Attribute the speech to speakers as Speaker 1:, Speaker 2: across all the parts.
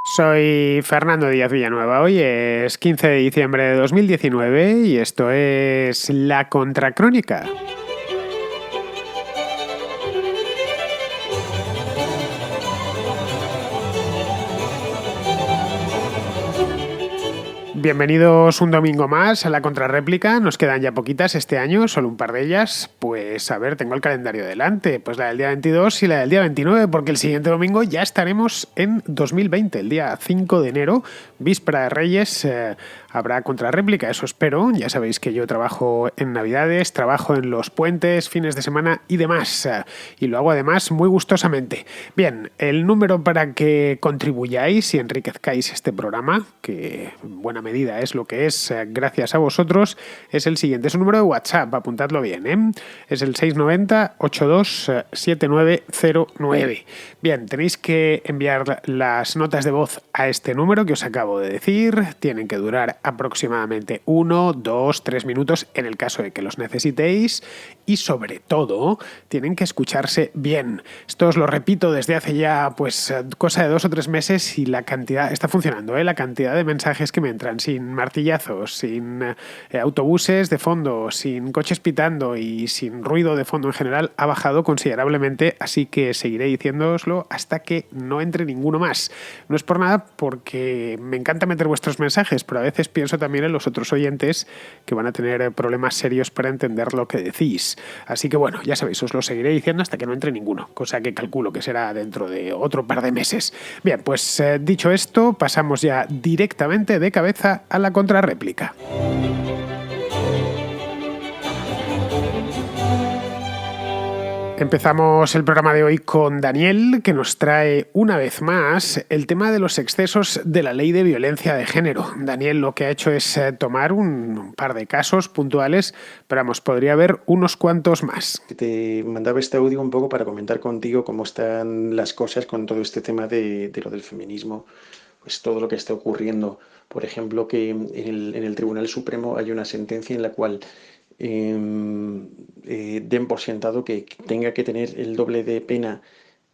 Speaker 1: Soy Fernando Díaz Villanueva. Hoy es 15 de diciembre de 2019 y esto es La Contracrónica. Bienvenidos un domingo más a La Contrarréplica. Nos quedan ya poquitas este año, solo un par de ellas. Pues a ver, tengo el calendario delante. Pues la del día 22 y la del día 29, porque el siguiente domingo ya estaremos en 2020, el día 5 de enero, víspera de Reyes. Habrá Contrarréplica, eso espero. Ya sabéis que yo trabajo en Navidades, trabajo en los puentes, fines de semana y demás. Y lo hago además muy gustosamente. Bien, el número para que contribuyáis y enriquezcáis este programa, que buena medida es lo que es gracias a vosotros, es el siguiente. Es un número de WhatsApp, apuntadlo bien, ¿eh? Es el 690-827909. Bien, tenéis que enviar las notas de voz a este número que os acabo de decir. Tienen que durar aproximadamente 1, 2, 3 minutos en el caso de que los necesitéis y sobre todo tienen que escucharse bien. Esto os lo repito desde hace ya pues cosa de 2 o 3 meses y la cantidad está funcionando, la cantidad de mensajes que me entran sin martillazos, sin autobuses de fondo, sin coches pitando y sin ruido de fondo en general ha bajado considerablemente, así que seguiré diciéndoslo hasta que no entre ninguno más. No es por nada porque me encanta meter vuestros mensajes, pero a veces pienso también en los otros oyentes que van a tener problemas serios para entender lo que decís. Así que bueno, ya sabéis, os lo seguiré diciendo hasta que no entre ninguno, cosa que calculo que será dentro de otro par de meses. Bien, pues dicho esto, pasamos ya directamente de cabeza a la contrarréplica. Empezamos el programa de hoy con Daniel, que nos trae una vez más el tema de los excesos de la ley de violencia de género. Daniel lo que ha hecho es tomar un par de casos puntuales, pero vamos, podría haber unos cuantos más.
Speaker 2: Te mandaba este audio un poco para comentar contigo cómo están las cosas con todo este tema de lo del feminismo, pues todo lo que está ocurriendo. Por ejemplo, que en el Tribunal Supremo hay una sentencia en la cual den por sentado que tenga que tener el doble de pena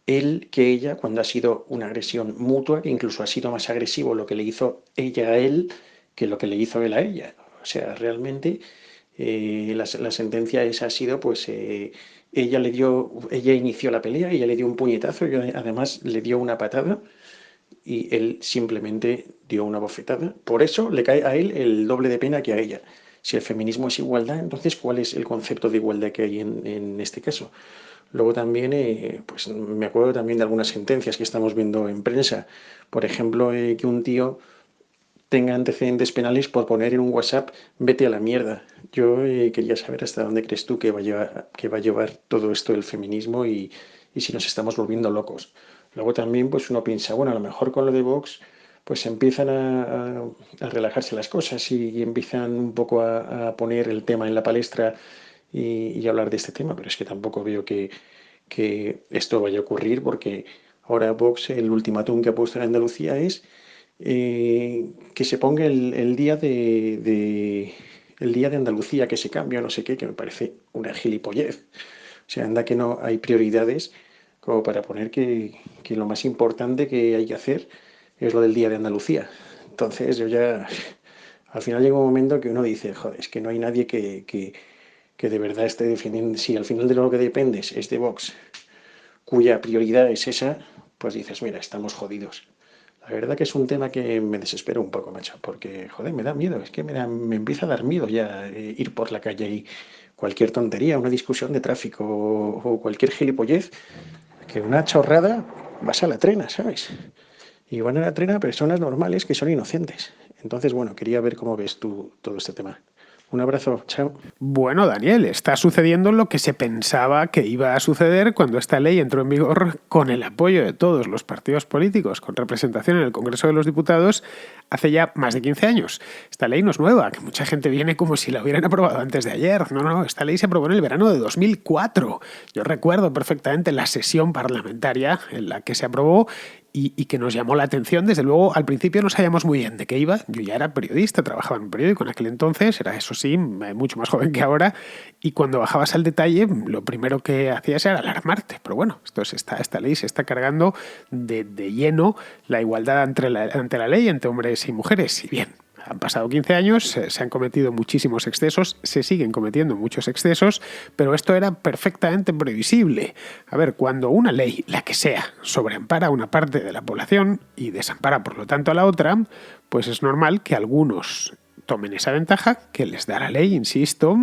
Speaker 2: él que ella cuando ha sido una agresión mutua, que incluso ha sido más agresivo lo que le hizo ella a él que lo que le hizo él a ella. O sea, realmente la sentencia esa ha sido, pues, ella inició la pelea, ella le dio un puñetazo y además le dio una patada y él simplemente dio una bofetada. Por eso le cae a él el doble de pena que a ella. Si el feminismo es igualdad, entonces ¿cuál es el concepto de igualdad que hay en este caso? Luego también, pues me acuerdo también de algunas sentencias que estamos viendo en prensa. Por ejemplo, que un tío tenga antecedentes penales por poner en un WhatsApp, vete a la mierda. Yo quería saber hasta dónde crees tú que va a llevar todo esto el feminismo y si nos estamos volviendo locos. Luego también pues uno piensa, bueno, a lo mejor con lo de Vox pues empiezan a relajarse las cosas y empiezan un poco a poner el tema en la palestra y hablar de este tema, pero es que tampoco veo que esto vaya a ocurrir porque ahora Vox, el ultimátum que ha puesto en Andalucía es que se ponga el día el día de Andalucía, que se cambie o no sé qué, que me parece una gilipollez. O sea, anda que no hay prioridades como para poner que lo más importante que hay que hacer es lo del día de Andalucía. Entonces yo ya, al final llega un momento que uno dice, joder, es que no hay nadie que de verdad esté defendiendo, si al final de lo que dependes es de Vox, cuya prioridad es esa, pues dices, mira, estamos jodidos. La verdad que es un tema que me desespera un poco, macho, porque, joder, me da miedo, es que me empieza a dar miedo ya ir por la calle y cualquier tontería, una discusión de tráfico o cualquier gilipollez, que una chorrada vas a la trena, ¿sabes? Y van a la trena personas normales que son inocentes. Entonces, bueno, quería ver cómo ves tú todo este tema. Un abrazo, chao.
Speaker 1: Bueno, Daniel, está sucediendo lo que se pensaba que iba a suceder cuando esta ley entró en vigor con el apoyo de todos los partidos políticos con representación en el Congreso de los Diputados hace ya más de 15 años. Esta ley no es nueva, que mucha gente viene como si la hubieran aprobado antes de ayer. No, esta ley se aprobó en el verano de 2004. Yo recuerdo perfectamente la sesión parlamentaria en la que se aprobó y que nos llamó la atención. Desde luego, al principio no sabíamos muy bien de qué iba. Yo ya era periodista, trabajaba en un periódico en aquel entonces, era, eso sí, mucho más joven que ahora, y cuando bajabas al detalle, lo primero que hacías era alarmarte. Pero bueno, esta ley se está cargando de lleno la igualdad ante la ley entre hombres y mujeres. Y bien, han pasado 15 años, se han cometido muchísimos excesos, se siguen cometiendo muchos excesos, pero esto era perfectamente previsible. A ver, cuando una ley, la que sea, sobreampara a una parte de la población y desampara por lo tanto a la otra, pues es normal que algunos tomen esa ventaja que les da la ley, insisto,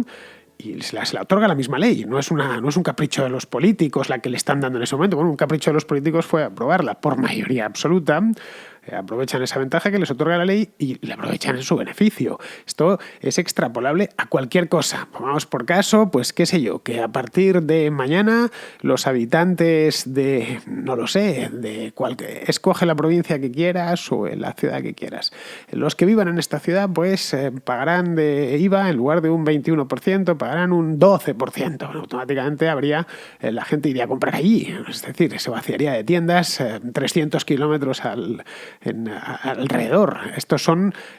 Speaker 1: y se la otorga la misma ley. No es un capricho de los políticos la que le están dando en ese momento. Bueno, un capricho de los políticos fue aprobarla por mayoría absoluta. Aprovechan esa ventaja que les otorga la ley y la aprovechan en su beneficio. Esto es extrapolable a cualquier cosa. Pongamos por caso, pues qué sé yo, que a partir de mañana los habitantes de, no lo sé, escoge la provincia que quieras o la ciudad que quieras. Los que vivan en esta ciudad pues pagarán de IVA en lugar de un 21%, pagarán un 12%. Bueno, automáticamente la gente iría a comprar allí. Es decir, se vaciaría de tiendas 300 kilómetros alrededor.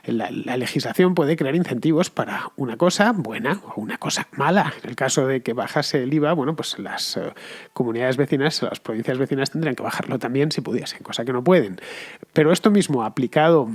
Speaker 1: La legislación puede crear incentivos para una cosa buena o una cosa mala. En el caso de que bajase el IVA, bueno, pues las comunidades vecinas, las provincias vecinas tendrían que bajarlo también si pudiesen, cosa que no pueden. Pero esto mismo aplicado,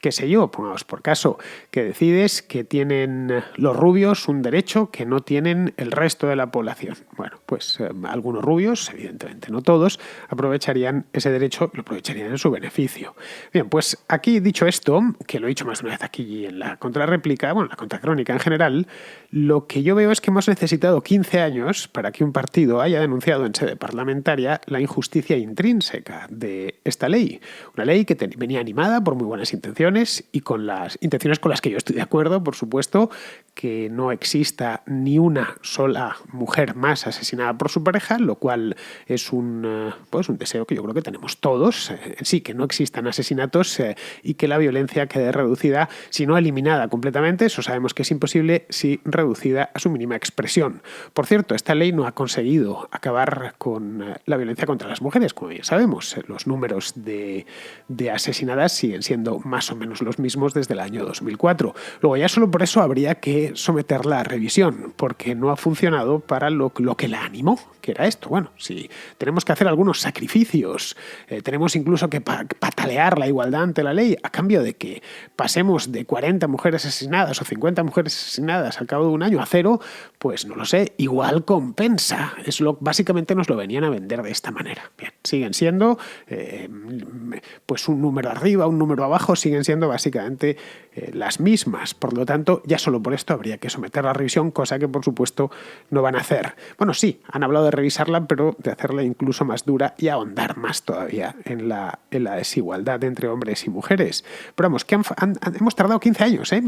Speaker 1: qué sé yo, pongamos por caso, que decides que tienen los rubios un derecho que no tienen el resto de la población. Bueno, pues algunos rubios, evidentemente no todos, aprovecharían ese derecho y lo aprovecharían en su beneficio. Bien, pues aquí dicho esto, que lo he dicho más de una vez aquí en la contrarréplica, bueno, en la contracrónica en general, lo que yo veo es que hemos necesitado 15 años para que un partido haya denunciado en sede parlamentaria la injusticia intrínseca de esta ley. Una ley que venía animada por muy buenas intenciones y con las intenciones con las que yo estoy de acuerdo, por supuesto, que no exista ni una sola mujer más asesinada por su pareja, lo cual es un deseo que yo creo que tenemos todos. Sí, que no existan asesinatos y que la violencia quede reducida, si no eliminada completamente, eso sabemos que es imposible, si reducida a su mínima expresión. Por cierto, esta ley no ha conseguido acabar con la violencia contra las mujeres, como ya sabemos. Los números de asesinadas siguen siendo más o menos los mismos desde el año 2004. Luego ya solo por eso habría que someterla a revisión, porque no ha funcionado para lo que la animó, que era esto. Bueno, si tenemos que hacer algunos sacrificios, tenemos incluso que patalear la igualdad ante la ley a cambio de que pasemos de 40 mujeres asesinadas o 50 mujeres asesinadas al cabo de un año a 0, pues no lo sé, igual compensa. Básicamente nos lo venían a vender de esta manera. Bien, siguen siendo pues un número arriba, un número abajo, siguen siendo básicamente las mismas. Por lo tanto, ya solo por esto habría que someterla a revisión, cosa que por supuesto no van a hacer. Bueno, sí, han hablado de revisarla, pero de hacerla incluso más dura y ahondar más todavía en la desigualdad entre hombres y mujeres. Pero vamos, que hemos tardado 15 años, ¿eh?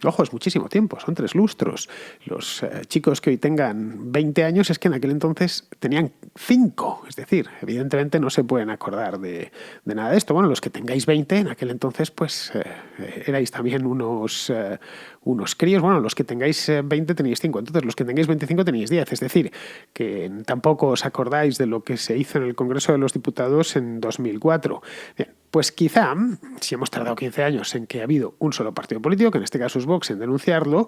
Speaker 1: Ojo, es muchísimo tiempo, son 3 lustros. Los chicos que hoy tengan 20 años es que en aquel entonces tenían 5. Es decir, evidentemente no se pueden acordar de nada de esto. Bueno, los que tengáis 20 en aquel entonces pues erais también unos críos. Bueno, los que tengáis 20 teníais 5, entonces los que tengáis 25 teníais 10. Es decir, que tampoco os acordáis de lo que se hizo en el Congreso de los Diputados en 2004. Bien, pues quizá, si hemos tardado 15 años en que ha habido un solo partido político, que en este caso es Vox, en denunciarlo,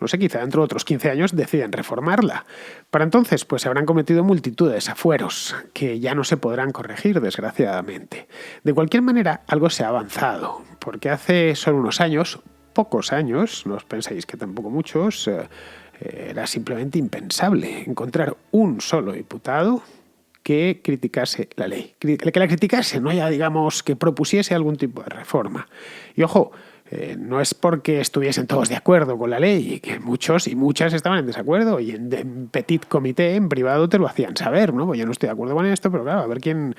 Speaker 1: no sé, quizá dentro de otros 15 años deciden reformarla. Para entonces, pues se habrán cometido multitud de desafueros que ya no se podrán corregir, desgraciadamente. De cualquier manera, algo se ha avanzado, porque hace solo unos años, pocos años, no os penséis que tampoco muchos, era simplemente impensable encontrar un solo diputado que criticase la ley, que la criticase, no ya digamos que propusiese algún tipo de reforma. Y ojo, no es porque estuviesen todos de acuerdo con la ley, y que muchos y muchas estaban en desacuerdo, y en petit comité, en privado, te lo hacían saber, ¿no? Pues yo no estoy de acuerdo con esto, pero claro, a ver quién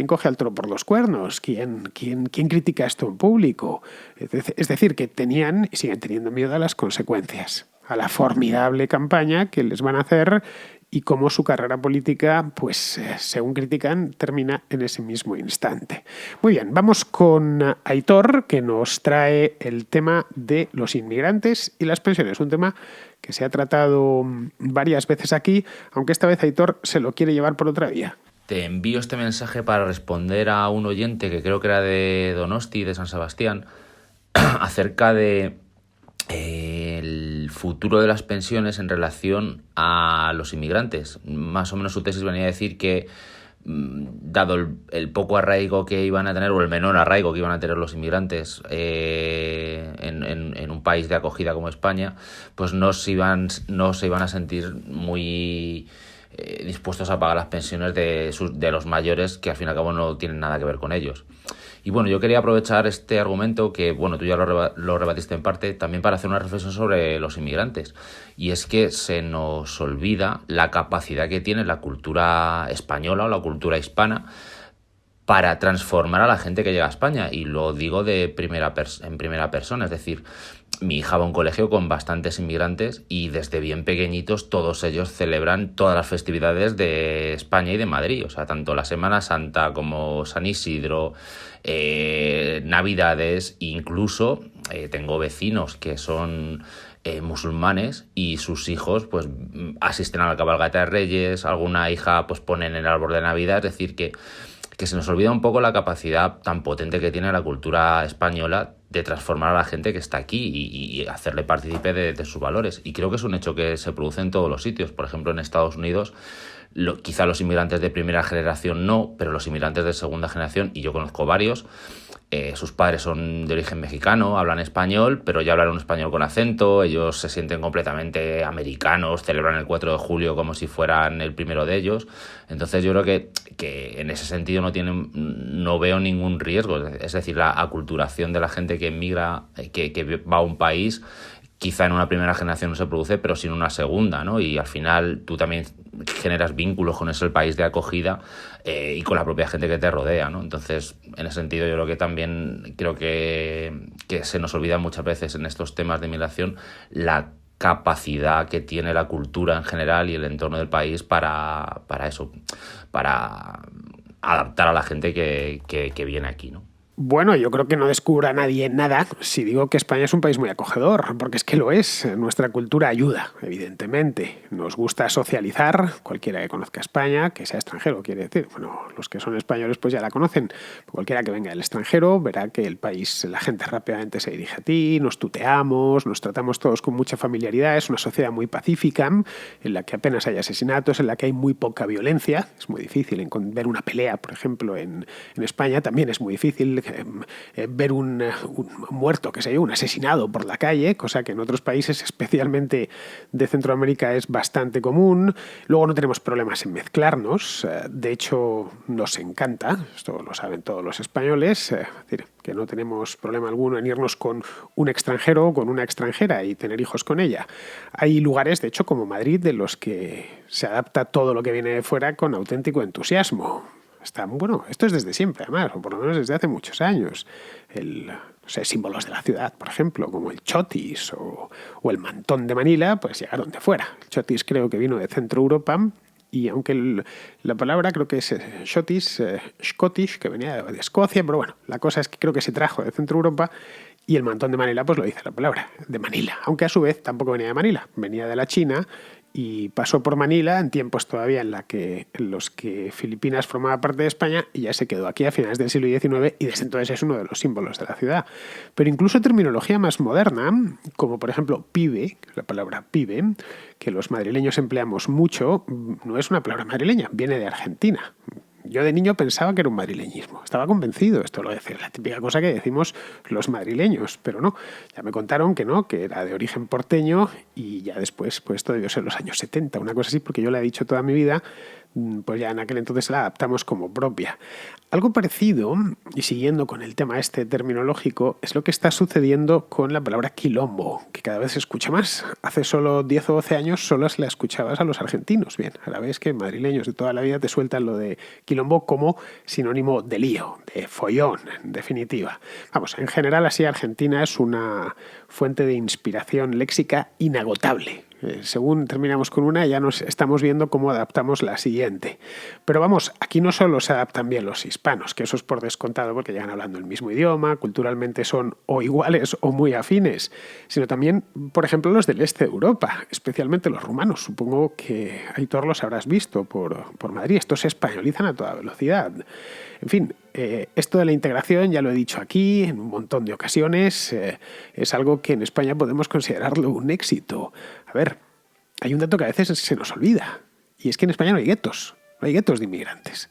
Speaker 1: coge al toro por los cuernos, quién critica esto en público. Es decir, que tenían y siguen teniendo miedo a las consecuencias, a la formidable campaña que les van a hacer y cómo su carrera política, pues según critican, termina en ese mismo instante. Muy bien, vamos con Aitor, que nos trae el tema de los inmigrantes y las pensiones, un tema que se ha tratado varias veces aquí, aunque esta vez Aitor se lo quiere llevar por otra vía.
Speaker 3: Te envío este mensaje para responder a un oyente que creo que era de Donosti, de San Sebastián, acerca de el futuro de las pensiones en relación a los inmigrantes. Más o menos su tesis venía a decir que, dado el poco arraigo que iban a tener, o el menor arraigo que iban a tener los inmigrantes en un país de acogida como España, pues no se iban a sentir muy dispuestos a pagar las pensiones de los mayores, que al fin y al cabo no tienen nada que ver con ellos. Y bueno, yo quería aprovechar este argumento, que bueno, tú ya lo rebatiste en parte, también para hacer una reflexión sobre los inmigrantes. Y es que se nos olvida la capacidad que tiene la cultura española o la cultura hispana para transformar a la gente que llega a España. Y lo digo en primera persona, es decir, mi hija va a un colegio con bastantes inmigrantes y desde bien pequeñitos todos ellos celebran todas las festividades de España y de Madrid. O sea, tanto la Semana Santa como San Isidro, Navidades, incluso tengo vecinos que son musulmanes y sus hijos pues asisten a la cabalgata de Reyes, alguna hija pues pone en el árbol de Navidad. Es decir, que se nos olvida un poco la capacidad tan potente que tiene la cultura española de transformar a la gente que está aquí y hacerle partícipe de sus valores. Y creo que es un hecho que se produce en todos los sitios. Por ejemplo, en Estados Unidos, quizá los inmigrantes de primera generación no, pero los inmigrantes de segunda generación, y yo conozco varios, sus padres son de origen mexicano, hablan español, pero ya hablan un español con acento, ellos se sienten completamente americanos, celebran el 4 de julio como si fueran el primero de ellos. Entonces yo creo que en ese sentido no veo ningún riesgo. Es decir, la aculturación de la gente que emigra, que va a un país, quizá en una primera generación no se produce, pero sí en una segunda, ¿no? Y al final tú también generas vínculos con ese país de acogida y con la propia gente que te rodea, ¿no? Entonces, en ese sentido, yo creo que se nos olvida muchas veces en estos temas de migración la capacidad que tiene la cultura en general y el entorno del país para eso, para adaptar a la gente que viene aquí, ¿no?
Speaker 1: Bueno, yo creo que no descubra nadie nada si digo que España es un país muy acogedor, porque es que lo es. Nuestra cultura ayuda, evidentemente. Nos gusta socializar, cualquiera que conozca España, que sea extranjero, quiere decir. Bueno, los que son españoles pues ya la conocen. Cualquiera que venga del extranjero verá que el país, la gente rápidamente se dirige a ti, nos tuteamos, nos tratamos todos con mucha familiaridad. Es una sociedad muy pacífica, en la que apenas hay asesinatos, en la que hay muy poca violencia. Es muy difícil ver una pelea, por ejemplo, en España. También es muy difícil ver un muerto, que sé yo, un asesinado por la calle, cosa que en otros países, especialmente de Centroamérica, es bastante común. Luego no tenemos problemas en mezclarnos, de hecho nos encanta, esto lo saben todos los españoles, es decir, que no tenemos problema alguno en irnos con un extranjero o con una extranjera y tener hijos con ella. Hay lugares, de hecho, como Madrid, de los que se adapta todo lo que viene de fuera con auténtico entusiasmo. Bueno, esto es desde siempre, además, o por lo menos desde hace muchos años. Símbolos de la ciudad, por ejemplo, como el chotis o el mantón de Manila, pues llegaron de fuera. El chotis creo que vino de Centro Europa, y aunque la palabra creo que es chotis, Scottish, que venía de Escocia, pero bueno, la cosa es que creo que se trajo de Centro Europa, y el mantón de Manila pues lo dice la palabra, de Manila, aunque a su vez tampoco venía de Manila, venía de la China, y pasó por Manila en tiempos todavía en los que Filipinas formaba parte de España, y ya se quedó aquí a finales del siglo XIX, y desde entonces es uno de los símbolos de la ciudad. Pero incluso terminología más moderna, como por ejemplo pibe, la palabra pibe, que los madrileños empleamos mucho, no es una palabra madrileña, viene de Argentina. Yo de niño pensaba que era un madrileñismo. Estaba convencido, esto lo es la típica cosa que decimos los madrileños, pero no. Ya me contaron que no, que era de origen porteño, y ya después, pues esto debió ser los años 70, una cosa así, porque yo la he dicho toda mi vida, pues ya en aquel entonces la adaptamos como propia. Algo parecido, y siguiendo con el tema este terminológico, es lo que está sucediendo con la palabra quilombo, que cada vez se escucha más. Hace solo 10 o 12 años solo la escuchabas a los argentinos. Bien, ahora ves que madrileños de toda la vida te sueltan lo de quilombo como sinónimo de lío, de follón, en definitiva. Vamos, en general así Argentina es una fuente de inspiración léxica inagotable. Según terminamos con una, ya nos estamos viendo cómo adaptamos la siguiente. Pero vamos, aquí no solo se adaptan bien los hispanos, que eso es por descontado porque llegan hablando el mismo idioma, culturalmente son o iguales o muy afines, sino también, por ejemplo, los del este de Europa, especialmente los rumanos. Supongo que, Aitor, los habrás visto por Madrid. Estos se españolizan a toda velocidad. En fin, esto de la integración, ya lo he dicho aquí en un montón de ocasiones, es algo que en España podemos considerarlo un éxito. A ver, hay un dato que a veces se nos olvida, y es que en España no hay guetos de inmigrantes,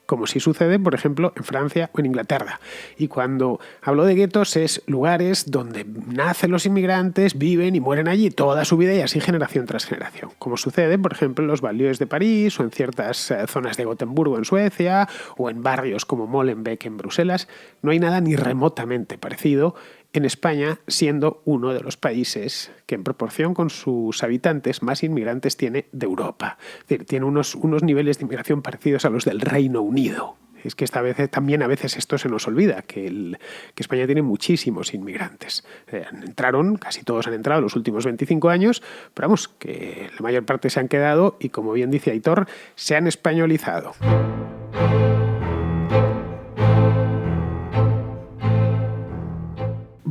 Speaker 1: como sí sucede, por ejemplo, en Francia o en Inglaterra. Y cuando hablo de guetos es lugares donde nacen los inmigrantes, viven y mueren allí toda su vida y así generación tras generación. Como sucede, por ejemplo, en los banlieues de París o en ciertas zonas de Gotemburgo en Suecia o en barrios como Molenbeek en Bruselas. No hay nada ni remotamente parecido en España, siendo uno de los países que en proporción con sus habitantes más inmigrantes tiene de Europa. Es decir, tiene unos niveles de inmigración parecidos a los del Reino Unido. Es que esta vez también a veces esto se nos olvida, que España tiene muchísimos inmigrantes. Casi todos han entrado en los últimos 25 años, pero vamos, que la mayor parte se han quedado y, como bien dice Aitor, se han españolizado.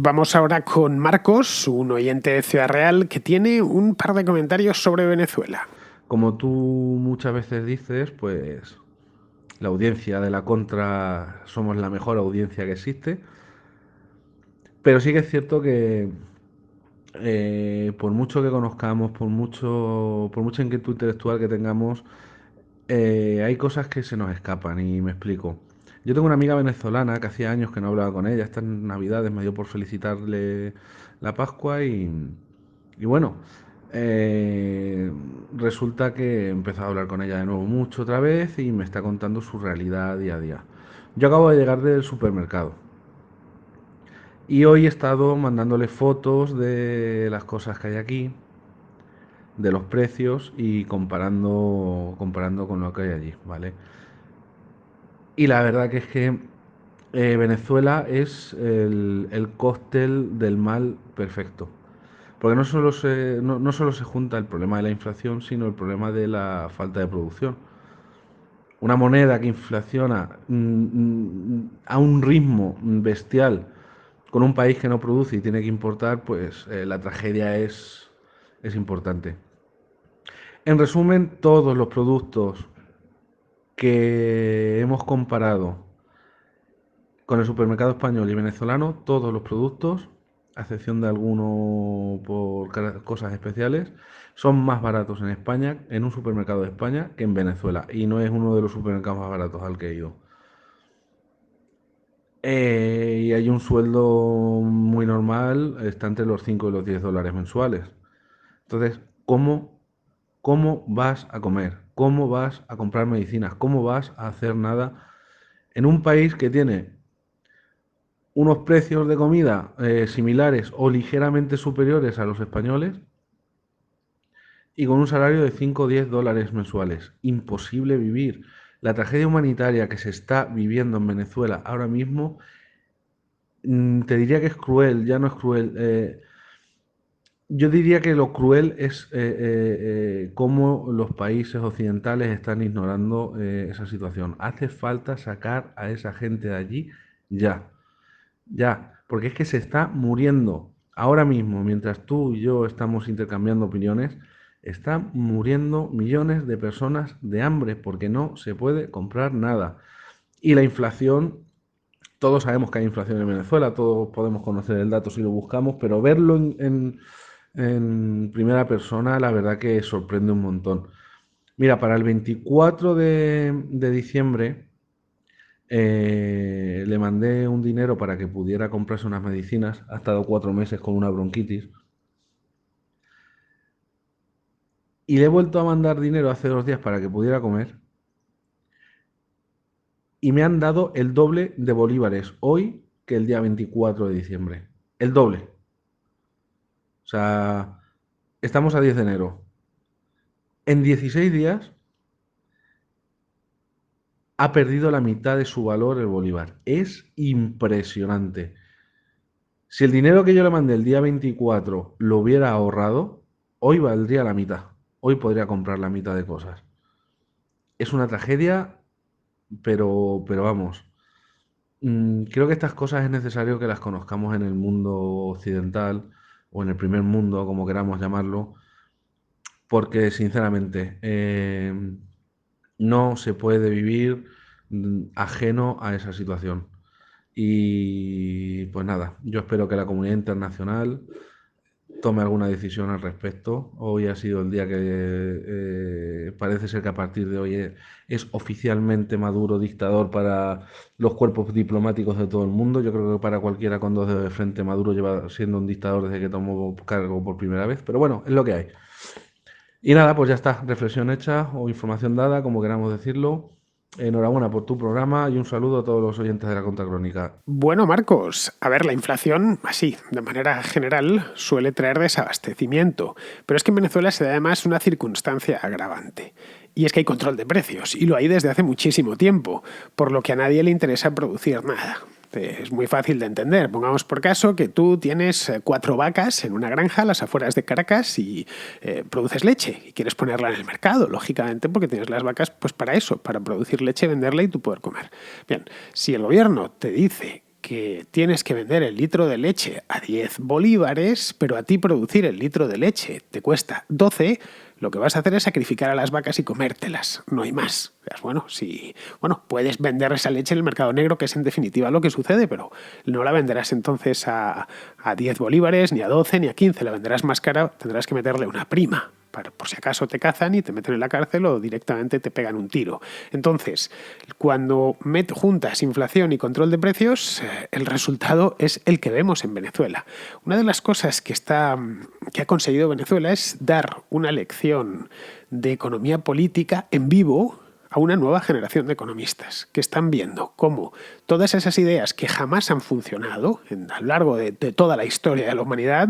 Speaker 1: Vamos ahora con Marcos, un oyente de Ciudad Real, que tiene un par de comentarios sobre Venezuela.
Speaker 4: Como tú muchas veces dices, pues la audiencia de la Contra somos la mejor audiencia que existe. Pero sí que es cierto que por mucho que conozcamos, por mucha inquietud intelectual que tengamos, hay cosas que se nos escapan y me explico. Yo tengo una amiga venezolana que hacía años que no hablaba con ella. Estas navidades me dio por felicitarle la Pascua y bueno, resulta que he empezado a hablar con ella de nuevo mucho otra vez y me está contando su realidad día a día. Yo acabo de llegar del supermercado y hoy he estado mandándole fotos de las cosas que hay aquí, de los precios y comparando con lo que hay allí, ¿vale? Y la verdad que es que Venezuela es el cóctel del mal perfecto. Porque no solo se junta el problema de la inflación, sino el problema de la falta de producción. Una moneda que inflaciona a un ritmo bestial con un país que no produce y tiene que importar, pues la tragedia es importante. En resumen, todos los productos que hemos comparado con el supermercado español y venezolano, todos los productos, a excepción de algunos por cosas especiales, son más baratos en España, en un supermercado de España, que en Venezuela. Y no es uno de los supermercados más baratos al que he ido. Y hay un sueldo muy normal, está entre los 5 y los 10 dólares mensuales. Entonces, ¿cómo vas a comer? ¿Cómo vas a comprar medicinas? ¿Cómo vas a hacer nada en un país que tiene unos precios de comida similares o ligeramente superiores a los españoles y con un salario de 5 o 10 dólares mensuales? Imposible vivir. La tragedia humanitaria que se está viviendo en Venezuela ahora mismo, te diría que es cruel, ya no es cruel. Yo diría que lo cruel es cómo los países occidentales están ignorando esa situación. Hace falta sacar a esa gente de allí ya. Ya, porque es que se está muriendo ahora mismo, mientras tú y yo estamos intercambiando opiniones, están muriendo millones de personas de hambre porque no se puede comprar nada. Y la inflación, todos sabemos que hay inflación en Venezuela, todos podemos conocer el dato si lo buscamos, pero verlo en primera persona, la verdad que sorprende un montón. Mira, para el 24 de diciembre le mandé un dinero para que pudiera comprarse unas medicinas. Ha estado 4 meses con una bronquitis. Y le he vuelto a mandar dinero hace 2 días para que pudiera comer. Y me han dado el doble de bolívares hoy que el día 24 de diciembre. El doble. O sea, estamos a 10 de enero. En 16 días ha perdido la mitad de su valor el bolívar. Es impresionante. Si el dinero que yo le mandé el día 24 lo hubiera ahorrado, hoy valdría la mitad. Hoy podría comprar la mitad de cosas. Es una tragedia, pero vamos. Creo que estas cosas es necesario que las conozcamos en el mundo occidental o en el primer mundo, como queramos llamarlo, porque sinceramente no se puede vivir ajeno a esa situación. Y pues nada, yo espero que la comunidad internacional tome alguna decisión al respecto. Hoy ha sido el día que parece ser que a partir de hoy es oficialmente Maduro dictador para los cuerpos diplomáticos de todo el mundo. Yo creo que para cualquiera con dos dedos de frente Maduro lleva siendo un dictador desde que tomó cargo por primera vez. Pero bueno, es lo que hay. Y nada, pues ya está, reflexión hecha o información dada, como queramos decirlo. Enhorabuena por tu programa y un saludo a todos los oyentes de la Contracrónica.
Speaker 1: Bueno, Marcos, a ver, la inflación, así, de manera general, suele traer desabastecimiento, pero es que en Venezuela se da además una circunstancia agravante. Y es que hay control de precios, y lo hay desde hace muchísimo tiempo, por lo que a nadie le interesa producir nada. Es muy fácil de entender. Pongamos por caso que tú tienes 4 vacas en una granja a las afueras de Caracas y produces leche y quieres ponerla en el mercado, lógicamente, porque tienes las vacas pues para eso, para producir leche, venderla y tú poder comer. Bien, si el gobierno te dice que tienes que vender el litro de leche a 10 bolívares, pero a ti producir el litro de leche te cuesta 12, lo que vas a hacer es sacrificar a las vacas y comértelas, no hay más. Bueno, puedes vender esa leche en el mercado negro, que es en definitiva lo que sucede, pero no la venderás entonces a 10 bolívares, ni a 12, ni a 15, la venderás más cara, tendrás que meterle una prima. Por si acaso te cazan y te meten en la cárcel o directamente te pegan un tiro. Entonces, cuando juntas inflación y control de precios, el resultado es el que vemos en Venezuela. Una de las cosas que ha conseguido Venezuela es dar una lección de economía política en vivo a una nueva generación de economistas que están viendo cómo todas esas ideas que jamás han funcionado a lo largo de toda la historia de la humanidad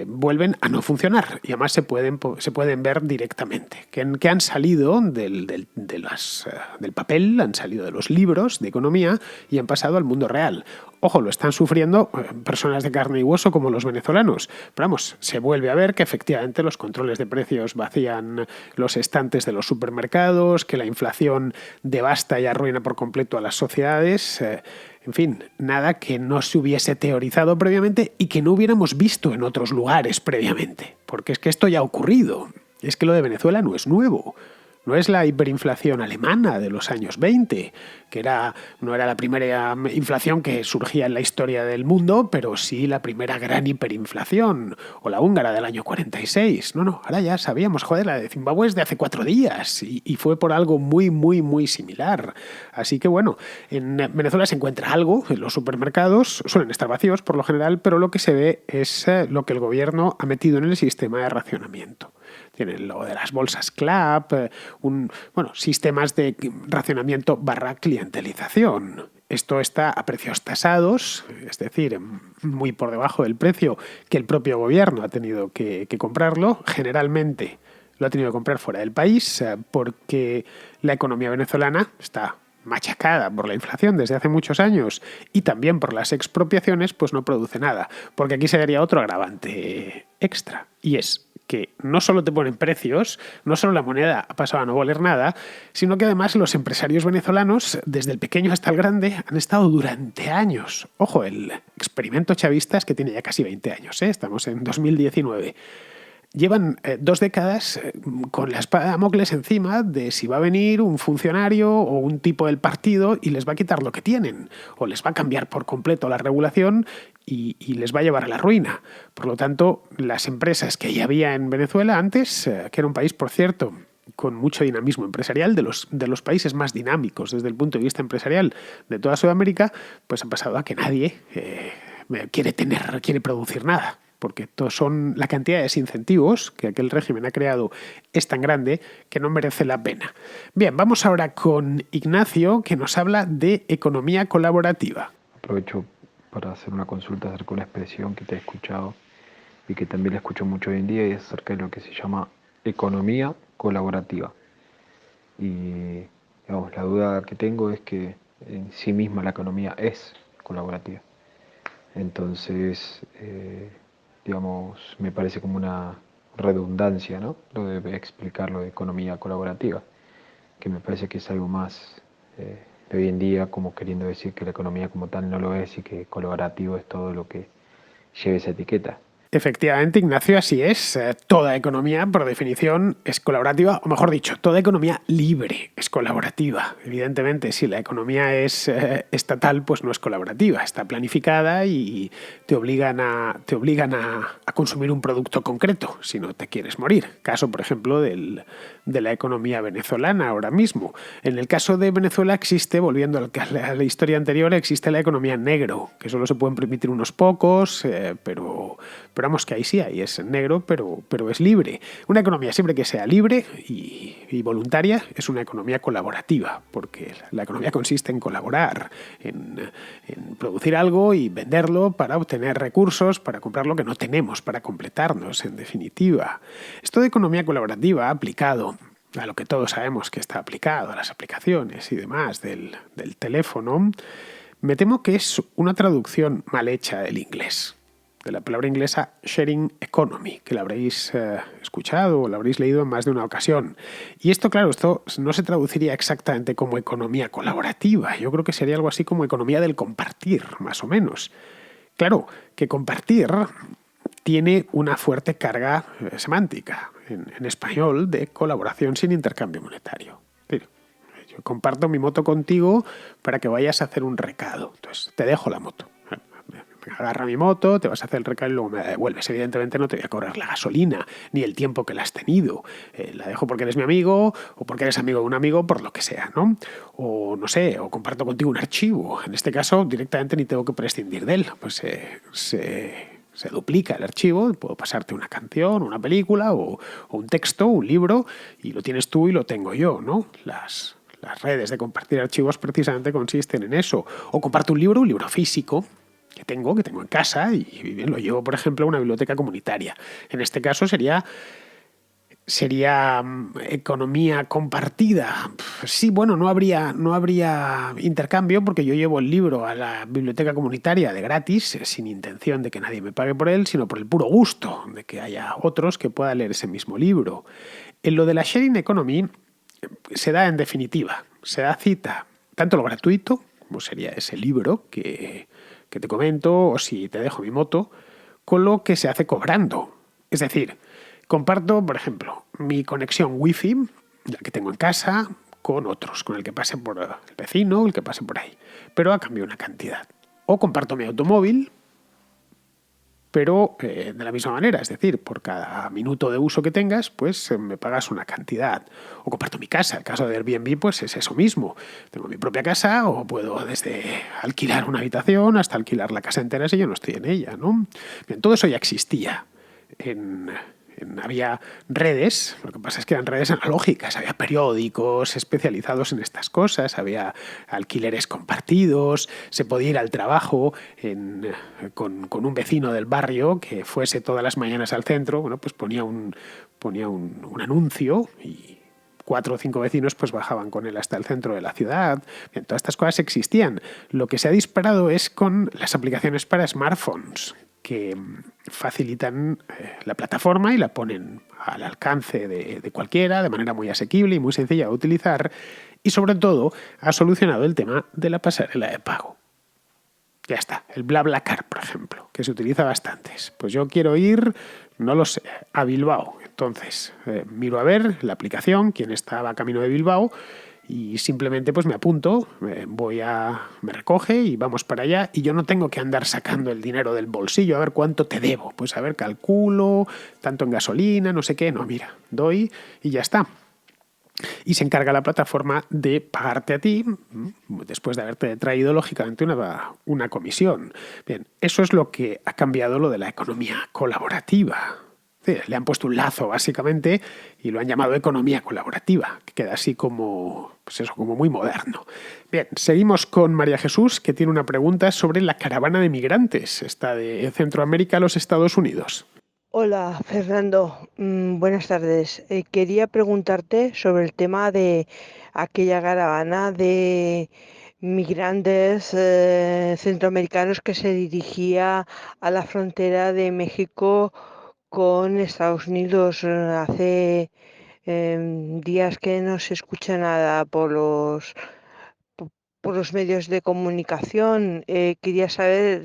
Speaker 1: vuelven a no funcionar y además se pueden ver directamente, que han salido del papel, han salido de los libros de economía y han pasado al mundo real. Ojo, lo están sufriendo personas de carne y hueso como los venezolanos, pero vamos, se vuelve a ver que efectivamente los controles de precios vacían los estantes de los supermercados, que la inflación devasta y arruina por completo a las sociedades. En fin, nada que no se hubiese teorizado previamente y que no hubiéramos visto en otros lugares previamente. Porque es que esto ya ha ocurrido. Es que lo de Venezuela no es nuevo. No es la hiperinflación alemana de los años 20, que no era la primera inflación que surgía en la historia del mundo, pero sí la primera gran hiperinflación, o la húngara del año 46. No, ahora ya sabíamos, joder, la de Zimbabue es de hace 4 días y fue por algo muy, muy, muy similar. Así que bueno, en Venezuela se encuentra algo, en los supermercados suelen estar vacíos por lo general, pero lo que se ve es lo que el gobierno ha metido en el sistema de racionamiento. Tienen lo de las bolsas CLAP, sistemas de racionamiento / clientelización. Esto está a precios tasados, es decir, muy por debajo del precio que el propio gobierno ha tenido que comprarlo. Generalmente lo ha tenido que comprar fuera del país porque la economía venezolana está machacada por la inflación desde hace muchos años y también por las expropiaciones, pues no produce nada. Porque aquí se daría otro agravante extra, y es que no solo te ponen precios, no solo la moneda ha pasado a no valer nada, sino que además los empresarios venezolanos, desde el pequeño hasta el grande, han estado durante años. Ojo, el experimento chavista es que tiene ya casi 20 años, estamos en 2019. Llevan 2 décadas con la espada de Damocles encima de si va a venir un funcionario o un tipo del partido y les va a quitar lo que tienen, o les va a cambiar por completo la regulación y les va a llevar a la ruina. Por lo tanto, las empresas que ya había en Venezuela antes, que era un país, por cierto, con mucho dinamismo empresarial, de los países más dinámicos desde el punto de vista empresarial de toda Sudamérica, pues ha pasado a que nadie quiere producir nada. Porque la cantidad de desincentivos que aquel régimen ha creado es tan grande que no merece la pena. Bien, vamos ahora con Ignacio, que nos habla de economía colaborativa.
Speaker 5: Aprovecho para hacer una consulta acerca de una expresión que te he escuchado y que también la escucho mucho hoy en día, y es acerca de lo que se llama economía colaborativa. Y la duda que tengo es que en sí misma la economía es colaborativa. Entonces, me parece como una redundancia, ¿no? Lo de explicar lo de economía colaborativa, que me parece que es algo más de hoy en día, como queriendo decir que la economía como tal no lo es y que colaborativo es todo lo que lleve esa etiqueta.
Speaker 1: Efectivamente, Ignacio, así es. Toda economía, por definición, es colaborativa, o mejor dicho, toda economía libre es colaborativa. Evidentemente, si la economía es estatal, pues no es colaborativa, está planificada y te obligan a consumir un producto concreto si no te quieres morir. Caso, por ejemplo, de la economía venezolana ahora mismo. En el caso de Venezuela existe, volviendo a la historia anterior, existe la economía en negro, que solo se pueden permitir unos pocos, pero vamos, que ahí sí, ahí es negro, pero es libre. Una economía siempre que sea libre y voluntaria es una economía colaborativa, porque la economía consiste en colaborar, en producir algo y venderlo para obtener recursos, para comprar lo que no tenemos, para completarnos, en definitiva. Esto de economía colaborativa aplicado a lo que todos sabemos que está aplicado, a las aplicaciones y demás del teléfono, me temo que es una traducción mal hecha del inglés, de la palabra inglesa sharing economy, que la habréis escuchado o la habréis leído en más de una ocasión. Y esto, claro, esto no se traduciría exactamente como economía colaborativa. Yo creo que sería algo así como economía del compartir, más o menos. Claro, que compartir tiene una fuerte carga semántica en español de colaboración sin intercambio monetario. Es decir, yo comparto mi moto contigo para que vayas a hacer un recado. Entonces, te dejo la moto. Agarra mi moto, te vas a hacer el recado y luego me la devuelves. Evidentemente no te voy a cobrar la gasolina ni el tiempo que la has tenido. La dejo porque eres mi amigo o porque eres amigo de un amigo, por lo que sea, ¿no? O no sé, o comparto contigo un archivo. En este caso directamente ni tengo que prescindir de él. Pues se duplica el archivo, puedo pasarte una canción, una película o un texto, un libro, y lo tienes tú y lo tengo yo, ¿no? Las redes de compartir archivos precisamente consisten en eso. O comparto un libro físico, que tengo en casa y bien, lo llevo, por ejemplo, a una biblioteca comunitaria. En este caso sería economía compartida. Sí, bueno, no habría intercambio porque yo llevo el libro a la biblioteca comunitaria de gratis, sin intención de que nadie me pague por él, sino por el puro gusto de que haya otros que puedan leer ese mismo libro. En lo de la sharing economy se da en definitiva, se da cita tanto lo gratuito, como sería ese libro que te comento, o si te dejo mi moto, con lo que se hace cobrando. Es decir, comparto, por ejemplo, mi conexión Wi-Fi, la que tengo en casa, con otros, con el que pase por el vecino, el que pase por ahí, pero a cambio de una cantidad. O comparto mi automóvil, pero de la misma manera, es decir, por cada minuto de uso que tengas, pues me pagas una cantidad. O comparto mi casa, el caso de Airbnb pues es eso mismo. Tengo mi propia casa o puedo desde alquilar una habitación hasta alquilar la casa entera si yo no estoy en ella, ¿no? Bien, todo eso ya existía había redes, lo que pasa es que eran redes analógicas, había periódicos especializados en estas cosas, había alquileres compartidos, se podía ir al trabajo con un vecino del barrio que fuese todas las mañanas al centro, bueno, pues ponía un anuncio y 4 o 5 vecinos pues bajaban con él hasta el centro de la ciudad. Bien, todas estas cosas existían. Lo que se ha disparado es con las aplicaciones para smartphones, que facilitan la plataforma y la ponen al alcance de cualquiera, de manera muy asequible y muy sencilla de utilizar, y sobre todo ha solucionado el tema de la pasarela de pago. Ya está, el BlaBlaCar, por ejemplo, que se utiliza bastantes. Pues yo quiero ir, no lo sé, a Bilbao. Entonces, miro a ver la aplicación, quién estaba camino de Bilbao, y simplemente pues me apunto, me recoge y vamos para allá, y yo no tengo que andar sacando el dinero del bolsillo a ver cuánto te debo. Pues a ver, calculo, tanto en gasolina, no sé qué. No, mira, doy y ya está. Y se encarga la plataforma de pagarte a ti, después de haberte traído, lógicamente, una comisión. Bien, eso es lo que ha cambiado lo de la economía colaborativa. Sí, le han puesto un lazo, básicamente, y lo han llamado economía colaborativa, que queda así como, pues eso, como muy moderno. Bien, seguimos con María Jesús, que tiene una pregunta sobre la caravana de migrantes, esta de Centroamérica a los Estados Unidos.
Speaker 6: Hola, Fernando. Buenas tardes. Quería preguntarte sobre el tema de aquella caravana de migrantes centroamericanos que se dirigía a la frontera de México con Estados Unidos. Hace días que no se escucha nada por los medios de comunicación. Quería saber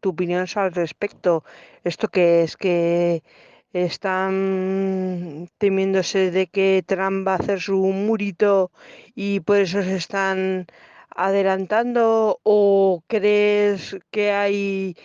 Speaker 6: tu opinión al respecto. ¿Esto qué es? ¿Que están temiéndose de que Trump va a hacer su murito y por eso se están adelantando? ¿O crees que hay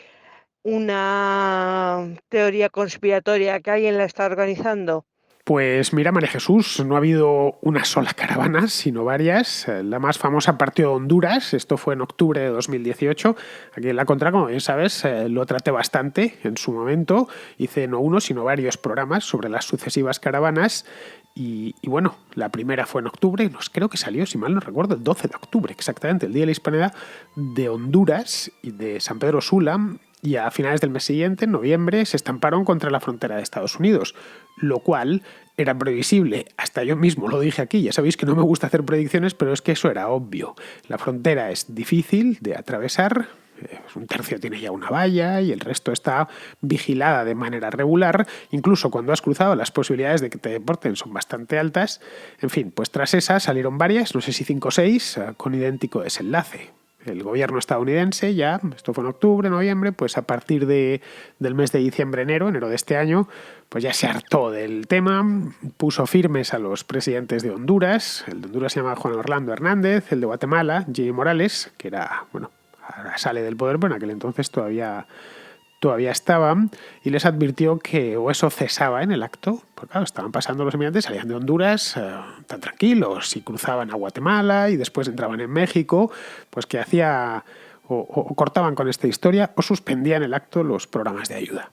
Speaker 6: una teoría conspiratoria, que alguien la está organizando?
Speaker 1: Pues mira, María Jesús, no ha habido una sola caravana, sino varias. La más famosa partió de Honduras, esto fue en octubre de 2018. Aquí en La Contra, como bien sabes, lo traté bastante en su momento. Hice no uno, sino varios programas sobre las sucesivas caravanas. Y bueno, la primera fue en octubre, creo que salió, si mal no recuerdo, el 12 de octubre, exactamente, el Día de la Hispanidad, de Honduras y de San Pedro Sula. Y a finales del mes siguiente, en noviembre, se estamparon contra la frontera de Estados Unidos, lo cual era previsible. Hasta yo mismo lo dije aquí, ya sabéis que no me gusta hacer predicciones, pero es que eso era obvio. La frontera es difícil de atravesar, un tercio tiene ya una valla y el resto está vigilada de manera regular. Incluso cuando has cruzado, las posibilidades de que te deporten son bastante altas. En fin, pues tras esa salieron varias, no sé si 5 o 6, con idéntico desenlace. El gobierno estadounidense ya, esto fue en octubre, noviembre, pues a partir del mes de diciembre, enero de este año, pues ya se hartó del tema, puso firmes a los presidentes de Honduras. El de Honduras se llama Juan Orlando Hernández, el de Guatemala, Jimmy Morales, que era, bueno, ahora sale del poder, pero en aquel entonces todavía estaba, y les advirtió que o eso cesaba en el acto, porque claro, estaban pasando los inmigrantes, salían de Honduras tan tranquilos y cruzaban a Guatemala y después entraban en México, pues que hacía o cortaban con esta historia o suspendían el acto los programas de ayuda,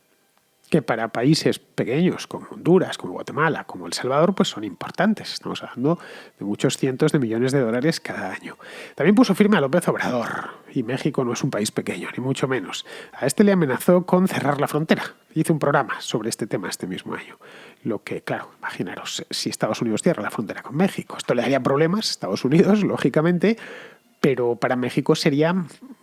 Speaker 1: que para países pequeños como Honduras, como Guatemala, como El Salvador, pues son importantes. Estamos hablando de muchos cientos de millones de dólares cada año. También puso firme a López Obrador, y México no es un país pequeño, ni mucho menos. A este le amenazó con cerrar la frontera. Hizo un programa sobre este tema este mismo año. Lo que, claro, imaginaros, si Estados Unidos cierra la frontera con México, esto le daría problemas a Estados Unidos, lógicamente, pero para México sería,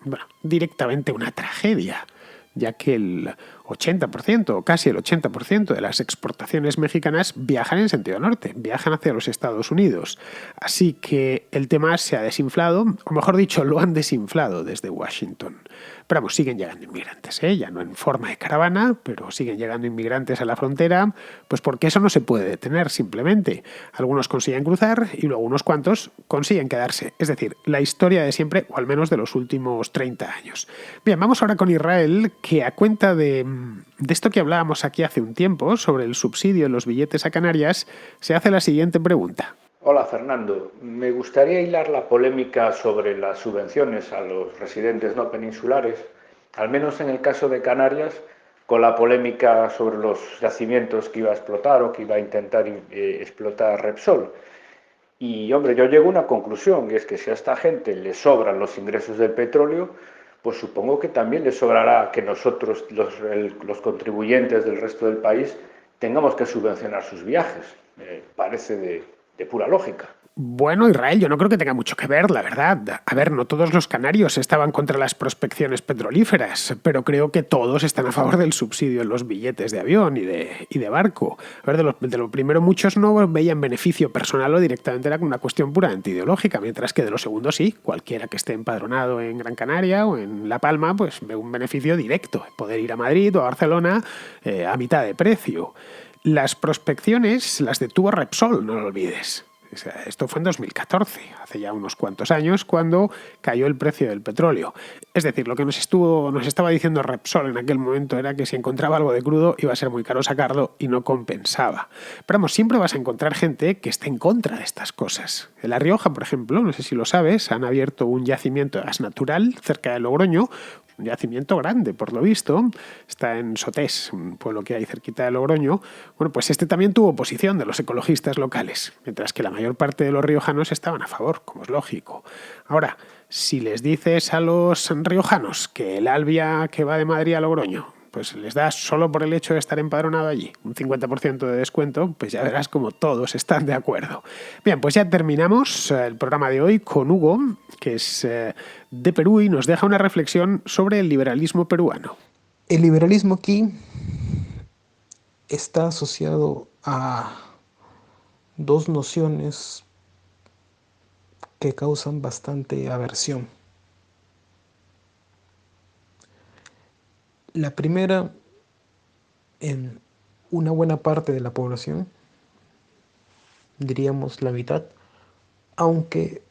Speaker 1: bueno, directamente una tragedia, ya que el 80% o casi el 80% de las exportaciones mexicanas viajan en sentido norte, viajan hacia los Estados Unidos. Así que el tema se ha desinflado, o mejor dicho, lo han desinflado desde Washington. Pero vamos, siguen llegando inmigrantes, ya no en forma de caravana, pero siguen llegando inmigrantes a la frontera, pues porque eso no se puede detener simplemente. Algunos consiguen cruzar y luego unos cuantos consiguen quedarse. Es decir, la historia de siempre, o al menos de los últimos 30 años. Bien, vamos ahora con Israel, que a cuenta de esto que hablábamos aquí hace un tiempo, sobre el subsidio en los billetes a Canarias, se hace la siguiente pregunta.
Speaker 7: Hola Fernando, me gustaría hilar la polémica sobre las subvenciones a los residentes no peninsulares, al menos en el caso de Canarias, con la polémica sobre los yacimientos que iba a explotar o que iba a intentar explotar Repsol. Y hombre, yo llego a una conclusión, y es que si a esta gente le sobran los ingresos del petróleo, pues supongo que también le sobrará que nosotros, los contribuyentes del resto del país, tengamos que subvencionar sus viajes. Me parece de pura lógica.
Speaker 1: Bueno, Israel, yo no creo que tenga mucho que ver, la verdad. A ver, no todos los canarios estaban contra las prospecciones petrolíferas, pero creo que todos están a favor del subsidio en los billetes de avión y de barco. A ver, de lo primero, muchos no veían beneficio personal o directamente era una cuestión puramente ideológica, mientras que de lo segundo sí, cualquiera que esté empadronado en Gran Canaria o en La Palma, pues ve un beneficio directo, poder ir a Madrid o a Barcelona a mitad de precio. Las prospecciones las detuvo Repsol, no lo olvides. Esto fue en 2014, hace ya unos cuantos años, cuando cayó el precio del petróleo. Es decir, lo que nos estaba diciendo Repsol en aquel momento era que si encontraba algo de crudo iba a ser muy caro sacarlo y no compensaba. Pero vamos, siempre vas a encontrar gente que esté en contra de estas cosas. En La Rioja, por ejemplo, no sé si lo sabes, han abierto un yacimiento de gas natural cerca de Logroño, un yacimiento grande, por lo visto, está en Sotés, un pueblo que hay cerquita de Logroño. Bueno, pues este también tuvo oposición de los ecologistas locales, mientras que la mayor parte de los riojanos estaban a favor, como es lógico. Ahora, si les dices a los riojanos que el Alvia que va de Madrid a Logroño, pues les das solo por el hecho de estar empadronado allí un 50% de descuento, pues ya verás como todos están de acuerdo. Bien, pues ya terminamos el programa de hoy con Hugo, que es de Perú y nos deja una reflexión sobre el liberalismo peruano.
Speaker 8: El liberalismo aquí está asociado a dos nociones que causan bastante aversión. La primera, en una buena parte de la población, diríamos la mitad, aunque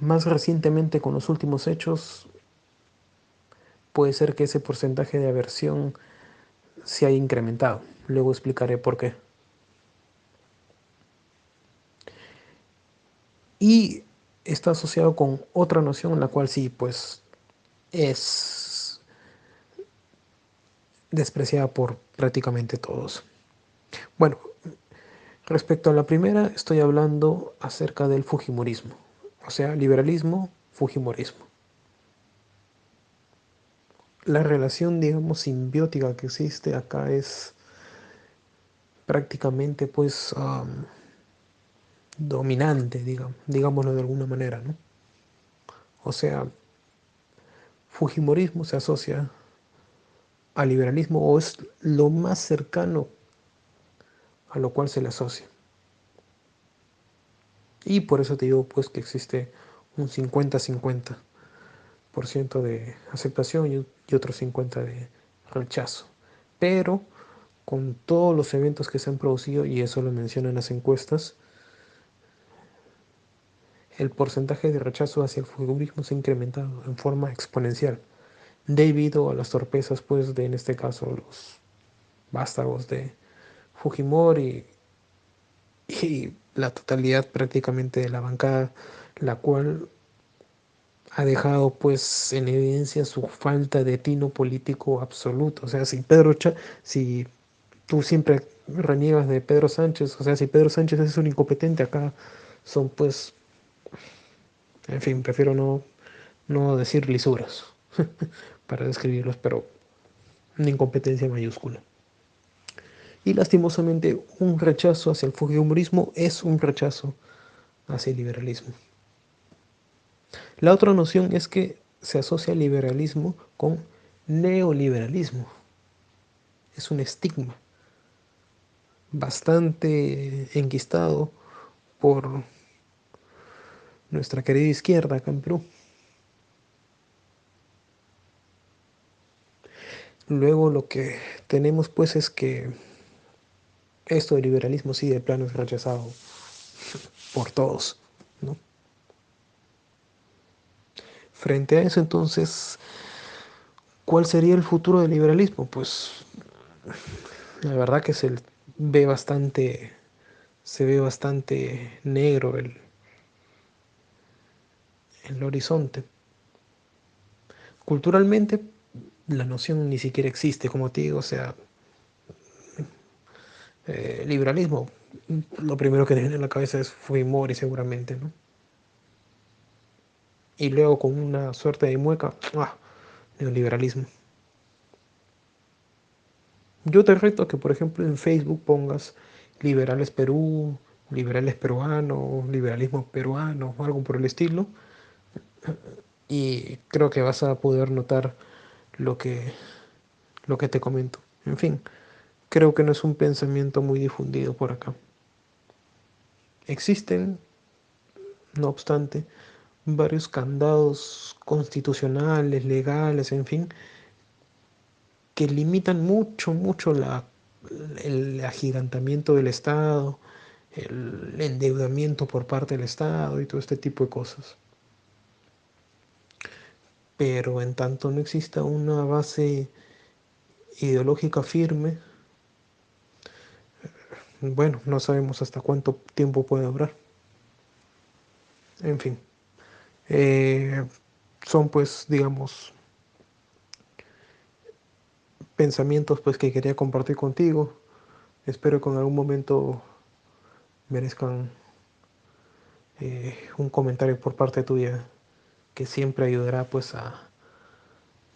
Speaker 8: más recientemente con los últimos hechos puede ser que ese porcentaje de aversión se haya incrementado. Luego explicaré por qué. Y está asociado con otra noción, la cual sí, pues es despreciada por prácticamente todos. Bueno, respecto a la primera, estoy hablando acerca del fujimorismo, o sea, liberalismo, fujimorismo. La relación, digamos, simbiótica que existe acá es prácticamente, pues, dominante, digámoslo de alguna manera, ¿no? O sea, fujimorismo se asocia al liberalismo o es lo más cercano a lo cual se le asocia. Y por eso te digo pues que existe un 50-50% de aceptación y otro 50% de rechazo. Pero con todos los eventos que se han producido, y eso lo mencionan las encuestas, el porcentaje de rechazo hacia el fujimorismo se ha incrementado en forma exponencial, debido a las torpezas, pues, de, en este caso, los vástagos de Fujimori y la totalidad prácticamente de la bancada, la cual ha dejado pues en evidencia su falta de tino político absoluto. O sea, si tú siempre reniegas de Pedro Sánchez, o sea, si Pedro Sánchez es un incompetente, acá son pues, en fin, prefiero no decir lisuras para describirlos, pero una incompetencia mayúscula. Y lastimosamente un rechazo hacia el fujimorismo es un rechazo hacia el liberalismo. La otra noción es que se asocia el liberalismo con neoliberalismo. Es un estigma bastante enquistado por nuestra querida izquierda acá en Perú. Luego lo que tenemos pues es que esto del liberalismo sí de plano es rechazado por todos, ¿no? Frente a eso entonces, ¿cuál sería el futuro del liberalismo? Pues la verdad que se ve bastante negro el horizonte. Culturalmente, la noción ni siquiera existe, como te digo, o sea, liberalismo, lo primero que te viene a la cabeza es Fujimori seguramente, ¿no? Y luego con una suerte de mueca, ¡ah! Neoliberalismo. Yo te reto que, por ejemplo, en Facebook pongas liberales Perú, liberales peruanos, liberalismo peruano, o algo por el estilo, y creo que vas a poder notar lo que, lo que te comento. En fin, creo que no es un pensamiento muy difundido por acá. Existen, no obstante, varios candados constitucionales, legales, en fin, que limitan mucho el agigantamiento del Estado, el endeudamiento por parte del Estado y todo este tipo de cosas. Pero en tanto no exista una base ideológica firme, bueno, no sabemos hasta cuánto tiempo puede durar. En fin, eh, son pues, digamos, pensamientos pues que quería compartir contigo. Espero que en algún momento merezcan un comentario por parte tuya que siempre ayudará pues a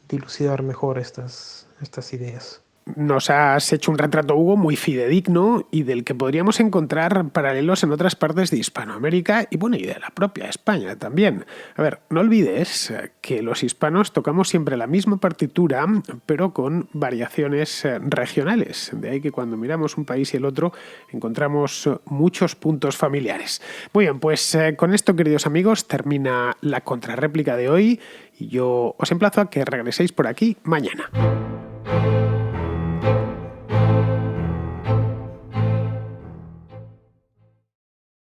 Speaker 8: dilucidar mejor estas ideas.
Speaker 1: nos has hecho un retrato, Hugo, muy fidedigno y del que podríamos encontrar paralelos en otras partes de Hispanoamérica y, bueno, y de la propia España también. A ver, no olvides que los hispanos tocamos siempre la misma partitura, pero con variaciones regionales. De ahí que cuando miramos un país y el otro encontramos muchos puntos familiares. Muy bien, pues con esto, queridos amigos, termina la contrarréplica de hoy y yo os emplazo a que regreséis por aquí mañana.